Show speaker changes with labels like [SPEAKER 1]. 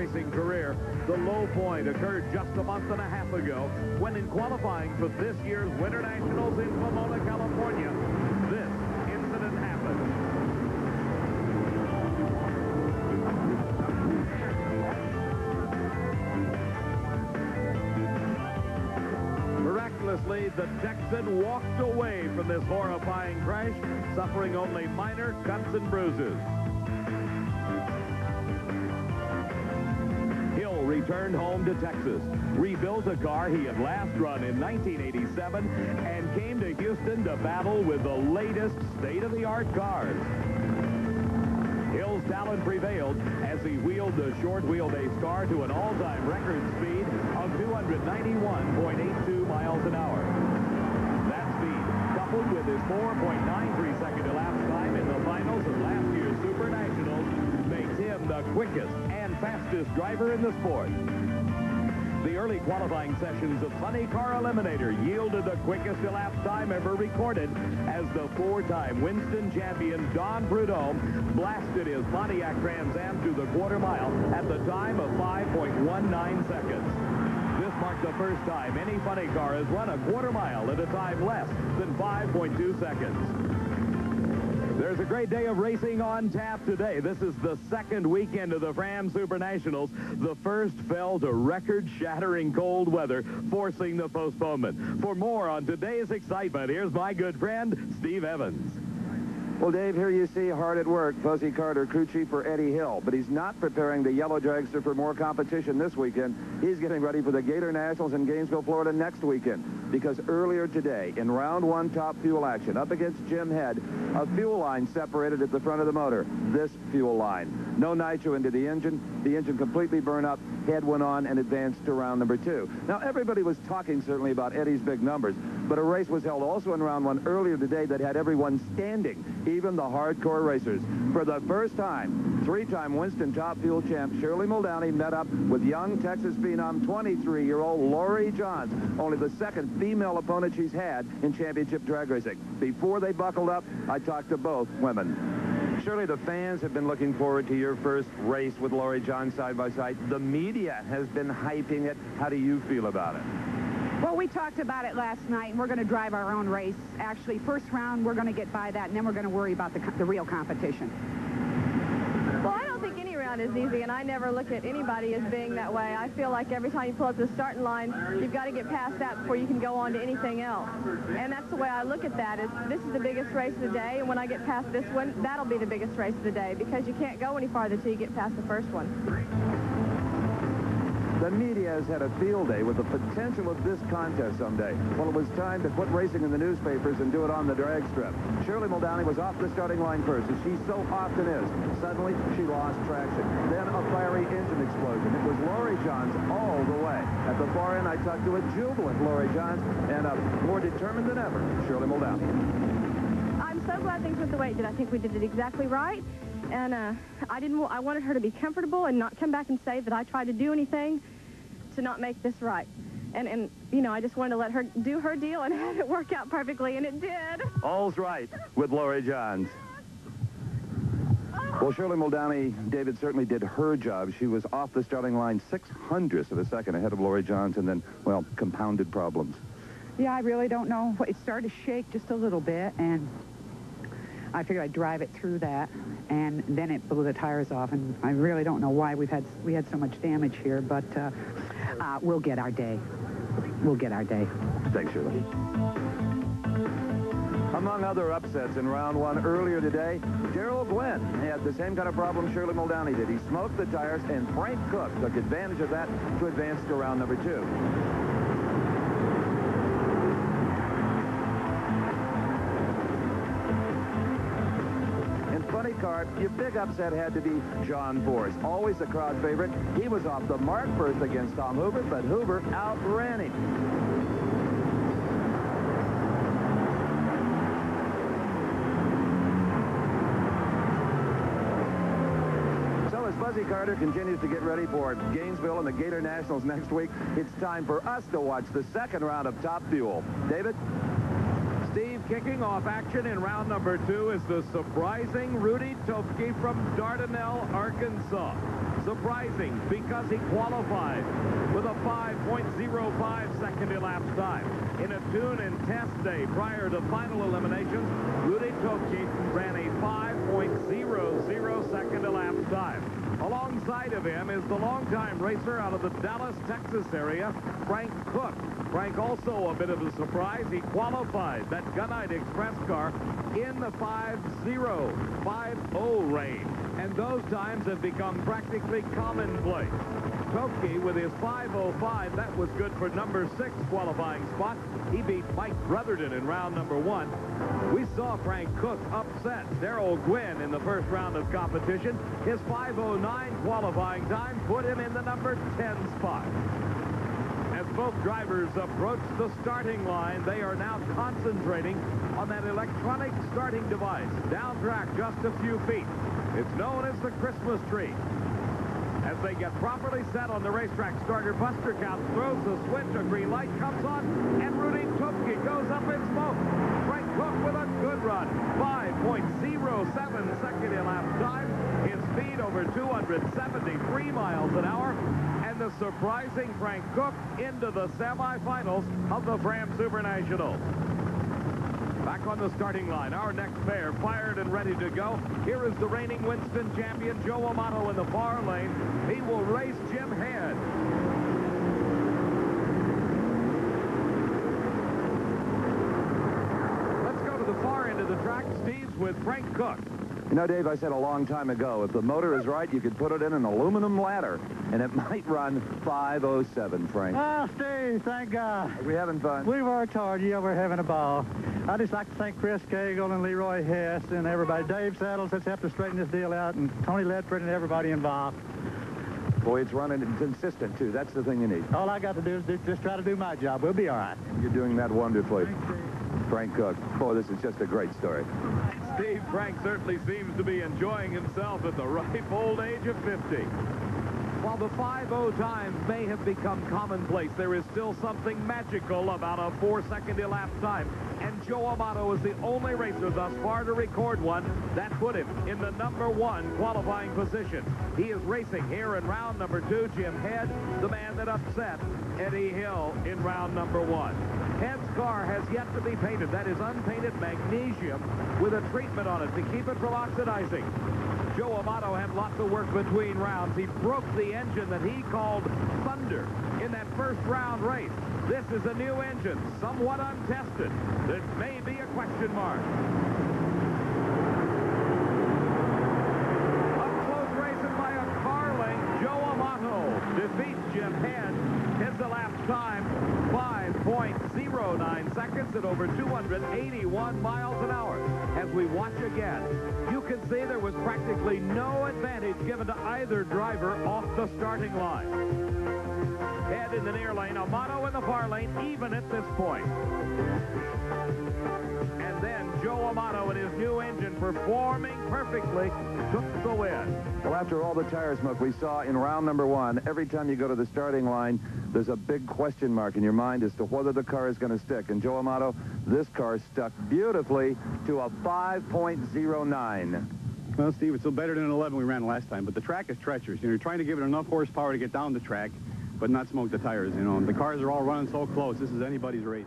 [SPEAKER 1] racing career. The low point occurred just a month and a half ago when, in qualifying for this year's Winter Nationals in Pomona, California, this incident happened. Miraculously, the Texan walked away from this horrifying crash, suffering only minor cuts and bruises. Hill returned home to Texas, rebuilt a car he had last run in 1987, and came to Houston to battle with the latest state-of-the-art cars. Hill's talent prevailed as he wheeled the short wheelbase car to an all-time record speed of 291.82 miles an hour. That speed, coupled with his 4.93-second elapsed time in the finals of last year's Super Nationals, makes him the quickest and fastest driver in the sport. The early qualifying sessions of Funny Car Eliminator yielded the quickest elapsed time ever recorded as the four-time Winston champion Don Prudhomme blasted his Pontiac Trans Am to the quarter mile at the time of 5.19 seconds. This marked the first time any funny car has run a quarter mile at a time less than 5.2 seconds. There's a great day of racing on tap today. This is the second weekend of the Fram Super Nationals. The first fell to record-shattering cold weather, forcing the postponement. For more on today's excitement, here's my good friend, Steve Evans.
[SPEAKER 2] Well, Dave, here you see hard at work Fuzzy Carter, crew chief for Eddie Hill, but he's not preparing the Yellow Dragster for more competition this weekend. He's getting ready for the Gator Nationals in Gainesville, Florida next weekend, because earlier today, in round one top fuel action, up against Jim Head, a fuel line separated at the front of the motor. This fuel line. No nitro into the engine. The engine completely burned up. Head went on and advanced to round number 2. Now, everybody was talking certainly about Eddie's big numbers, but a race was held also in round one earlier today that had everyone standing, even the hardcore racers. For the first time, three-time Winston Top Fuel champ Shirley Muldowney met up with young Texas phenom 23-year-old Lori Johns, only the second female opponent she's had in championship drag racing. Before they buckled up, I talked to both women. Surely the fans have been looking forward to your first race with Lori Johns side by side. The media has been hyping it. How do you feel about it?
[SPEAKER 3] Well, we talked about it last night, and we're going to drive our own race. Actually, first round, we're going to get by that, and then we're going to worry about the real competition.
[SPEAKER 4] Well, I don't think any round is easy, and I never look at anybody as being that way. I feel like every time you pull up the starting line, you've got to get past that before you can go on to anything else. And that's the way I look at that, is this is the biggest race of the day, and when I get past this one, that'll be the biggest race of the day, because you can't go any farther till you get past the first one.
[SPEAKER 2] The media has had a field day with the potential of this contest someday. Well, it was time to put racing in the newspapers and do it on the drag strip. Shirley Muldowney was off the starting line first, as she so often is. Suddenly, she lost traction. Then a fiery engine explosion. It was Lori Johns all the way. At the far end, I talked to a jubilant Lori Johns and a more determined than ever Shirley Muldowney.
[SPEAKER 4] I'm so glad things went the way it did. I think we did it exactly right. And I wanted her to be comfortable and not come back and say that I tried to do anything to not make this right. And you know, I just wanted to let her do her deal and have it work out perfectly, and it did.
[SPEAKER 2] All's right with Lori Johns. Well, Shirley Muldowney, David, certainly did her job. She was off the starting line 0.06 of a second ahead of Lori Johns, and then, well, compounded problems.
[SPEAKER 3] Yeah, I really don't know. It started to shake just a little bit, and I figured I'd drive it through that, and then it blew the tires off, and I really don't know why we had so much damage here, but we'll get our day. We'll get our day.
[SPEAKER 2] Thanks, Shirley. Among other upsets in round one earlier today, Gerald Glenn had the same kind of problem Shirley Muldowney did. He smoked the tires, and Frank Cook took advantage of that to advance to round number 2. Funny car, your big upset had to be John Force, always the crowd favorite. He was off the mark first against Tom Hoover, but Hoover outran him. So as Fuzzy Carter continues to get ready for Gainesville and the Gator Nationals next week, it's time for us to watch the second round of Top Fuel. David? Steve,
[SPEAKER 1] kicking off action in round number 2 is the surprising Rudy Topke from Dardanelle, Arkansas. Surprising because he qualified with a 5.05 second elapsed time. In a tune and test day prior to final eliminations, Rudy Topke ran a 5.00 second elapsed time. Alongside of him is the longtime racer out of the Dallas, Texas area, Frank Cook. Frank also a bit of a surprise. He qualified that Gunite Express car in the 5.050 range. And those times have become practically commonplace. Topke with his 5.05, that was good for number 6 qualifying spot. He beat Mike Brotherton in round number 1. We saw Frank Cook upset Darrell Gwynn in the first round of competition. His 5.09 qualifying time put him in the number 10 spot. As both drivers approach the starting line, they are now concentrating on that electronic starting device. Down track just a few feet. It's known as the Christmas tree. As they get properly set on the racetrack starter, Buster Couch throws the switch, a green light comes on, and Rudy Topke goes up in smoke. Frank Cook with a good run. 5.07 second elapsed time. His speed over 273 miles an hour. And the surprising Frank Cook into the semifinals of the Fram Supernationals. Back on the starting line, our next pair fired and ready to go. Here is the reigning Winston champion, Joe Amato, in the far lane. He will race Jim Head. Let's go to the far end of the track. Steve's with Frank Cook.
[SPEAKER 2] You know, Dave, I said a long time ago, if the motor is right, you could put it in an aluminum ladder, and it might run 5.07, Frank.
[SPEAKER 5] Oh, Steve, thank God.
[SPEAKER 2] Are we having fun?
[SPEAKER 5] We worked hard. Yeah, we're having a ball. I'd just like to thank Chris Cagle and Leroy Hess and everybody. Dave Saddles has helped to straighten this deal out, and Tony Ledford and everybody involved.
[SPEAKER 2] Boy, it's running and consistent, too. That's the thing you need.
[SPEAKER 5] All I got to do is just try to do my job. We'll be all right.
[SPEAKER 2] You're doing that wonderfully. Frank Cook. Boy, this is just a great story.
[SPEAKER 1] Steve, Frank certainly seems to be enjoying himself at the ripe old age of 50. While the 5.0 times may have become commonplace, there is still something magical about a 4-second elapsed time. And Joe Amato is the only racer thus far to record one that put him in the number 1 qualifying position. He is racing here in round number 2, Jim Head, the man that upset Eddie Hill in round number 1. Head's car has yet to be painted. That is unpainted magnesium with a treatment on it to keep it from oxidizing. Joe Amato had lots of work between rounds. He broke the engine that he called Thunder in that first round race. This is a new engine, somewhat untested. There may be a question mark. Up close racing by a car length, Joe Amato defeats Jim Head. His elapsed time, 5.09 seconds at over 281 miles an hour. As we watch again, you can see there was practically no advantage given to either driver off the starting line. Head in the near lane, Amato in the far lane, even at this point. And then Joe Amato and his new engine performing perfectly took the win.
[SPEAKER 2] Well, after all the tire smoke we saw in round number 1, every time you go to the starting line, there's a big question mark in your mind as to whether the car is going to stick. And Joe Amato, this car stuck beautifully to a 5.09.
[SPEAKER 6] Well, Steve, it's still better than an 11 we ran last time, but the track is treacherous. You know, you're trying to give it enough horsepower to get down the track, but not smoke the tires, you know. And the cars are all running so close. This is anybody's race.